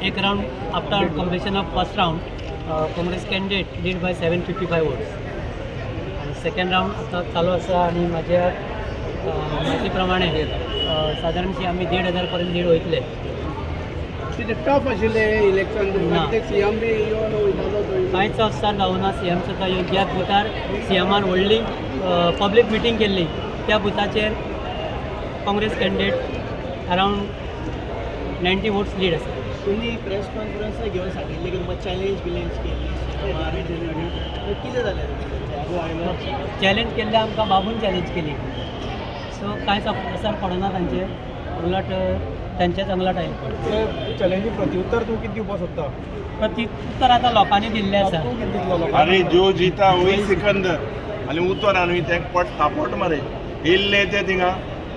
एक round after completion of first round, Congress candidate lead by 755 votes. आणि second round आता चालू आसा आणि माझ्या माहिती प्रमाणे साधारणशी आम्ही 1,500 पर्यंत लीड वयतले. टफ आशिल्लें इलेक्शन तुमकां सीएम बी येवन वयतालो कांयच अवसर जावना. सीएम सुद्दां ज्या बुथार सीएमान व्हडली पब्लीक मिटींग केल्ली त्या बुथाचेर Congress candidate around 90 votes lead आसा. तुम्ही प्रेस कॉन्फरन्स घेवन सांगिल्लें की तुमकां चॅलेंज केली कितें जालें चॅलेंज केल्ले आमकां बाबून चॅलेंज केली. सो कांयच असर पडना तांचे, उलट त्यांचेच अंगलट आयले. चॅलेंजीक प्रत्युत्तर तूं कितें दिवपाक सोदता? प्रत्युत्तर आतां लोकांनी दिल्लें आसा. तूं कितें दितलो लोकांक? अरे जो जीता वही सिकंदर आणि उतर आनी तें पट तापट मरे येयल्ले ते थिंगा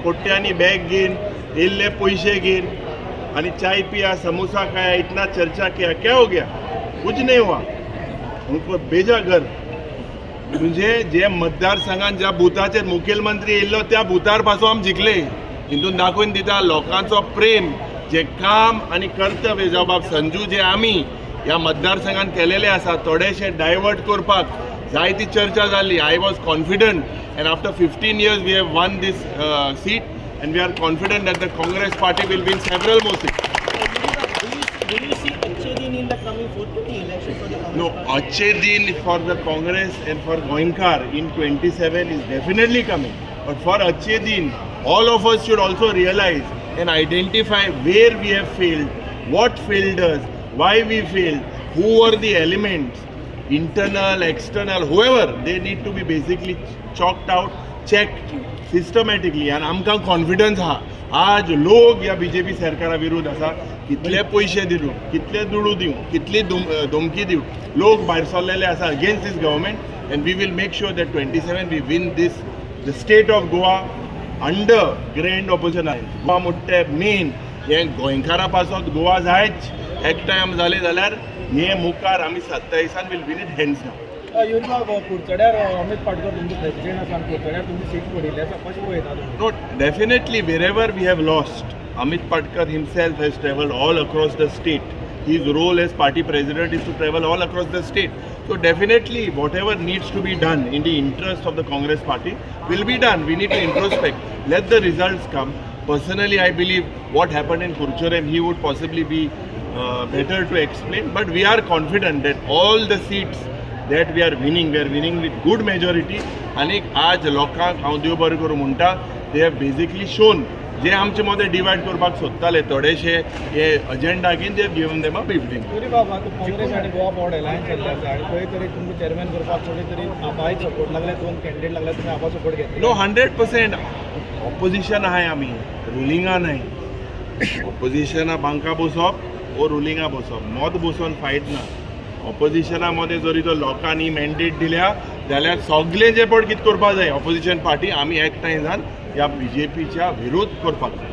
कोट्यांनी बॅग घेन येयल्ले पयशे घेन आणि चाय पिया समोसा खाया इतना चर्चा किया, क्या हो गया? कुछ नहीं हुआ. उनको भेजा घर. म्हणजे जे मतदारसंघात ज्या बुथाचेर मुखेलमंत्री येयल्लो त्या बुथार पासून आमी जिखले. हितून दाखोवन दिता लोकांचो प्रेम, जे काम आणि कर्तव्य जबाब संजू जे आमी ह्या मतदारसंघात केलेले आसा थोडेशे डायवर्ट करपाक जायती चर्चा जाल्ली. I was confident and after 15 years we have won this seat and we are confident that the Congress party will win several more seats. Do you see अच्छे दिन in the coming 420 election for the Congress No, party? अच्छे दिन for the Congress and for Goenkar in 27 is definitely coming. But for अच्छे din, all of us should also realize and identify where we have failed, what failed us, why we failed, who were the elements, internal, external, whoever, they need to be basically chalked out, checked systematically. आणि आमकां confidence आहा आज लोक ह्या BJP सरकारा विरुद्ध आसा. कितले पयशे दिवं, कितले दुडू दिवं, कितली धमकी दिवं, लोक भायर सरलेले आसा against this government. And we will make sure that 27 we win this the state of Goa under grand opposition आहे. गोवा म्हणटे मेन हे गोंयकारा पासत गोवा जायच एकठांय आमी जाले जाल्यार हे मुखार आमी 27 will win it hands down. कुडचड्यार अमित पाटकर तुमचे प्रेसिडेंट आसा आनी कुडचड्यार तुमची सीट पडिल्ली आसा, कशें पळयता तुमी? No, definitely wherever we have lost, Amit Patkar himself has travelled all across the state. His role as party president is to travel all across the state. So definitely whatever needs to be done in the interest of the Congress party will be done. We need to introspect. Let the results come. Personally, I believe what happened in Kurcharem, he would possibly be better to explain. But we are confident that all the seats that we are winning with good majority. आणि आज लोकांक हांव देव बरें करूं म्हणटा, they have basically shown जे आमचे मदें डिवायड करपाक सोदताले थोडेशे हे अजेंडा घेवन they have given them a briefing. तरी बाबा तूं काँग्रेस आनी गोवा बोर्ड एलायन्स केल्लें आसा आनी खंय तरी तुमकां चेअरमॅन करपाक थोडी तरी आपायक सपोर्ट लागले, 2 कॅन्डिडेट लागले, तुमी आपा सपोर्ट घेतले? No, 100% ऑपोजिशन आहाय आमी, रुलिंगा नाही. ऑपोजिशना बांका बसप ओ रुलिंगा बसप, मत बसोवन फायट ना. ऑपोजिशना मध्ये जरी तो लोकांनी मॅन्डेट दिल्या जाल्यार सगळे जे पड कितें करपाक जाय ऑपोजिशन पार्टी आमी एकठांय जावन ह्या बीजेपीच्या विरोध करपाक जाय.